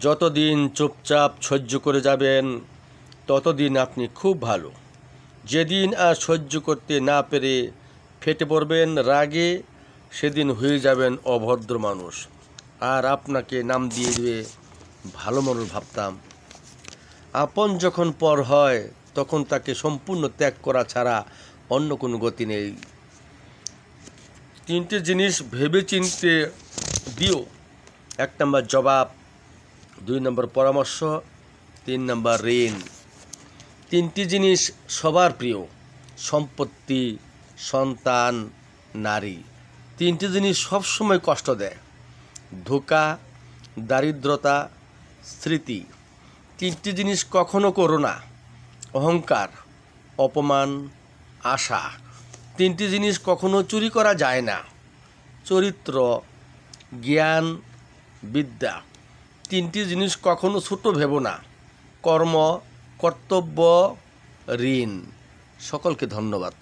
যতদিন চুপচাপ সহ্য করে যাবেন ততদিন আপনি খুব ভালো। যেদিন আর সহ্য করতে না পেরে ফেটে পড়বেন রাগে, সেদিন হয়ে যাবেন অভদ্র মানুষ। আর আপনাকে নাম দিয়ে দেবে ভালো মানুষ ভাবতাম। আপন যখন পর হয় তখন তাকে সম্পূর্ণ ত্যাগ করা ছাড়া অন্য কোনো গতি নেই। তিনটে জিনিস ভেবে চিনতে দিও। 1 নম্বর জবাব, 2 নম্বর পরামর্শ, 3 নম্বর ঋণ। তিনটি জিনিস সবার প্রিয়: সম্পত্তি, সন্তান, নারী। তিনটি জিনিস সবসময় কষ্ট দেয়: ধোঁকা, দারিদ্রতা, স্মৃতি। তিনটি জিনিস কখনো করো না: অহংকার, অপমান, আশা। তিনটি জিনিস কখনো চুরি করা যায় না: চরিত্র, জ্ঞান, বিদ্যা। তিনটি জিনিস কখনো ছোট ভেবো না: কর্ম, কর্তব্য, ঋণ। সকলকে ধন্যবাদ।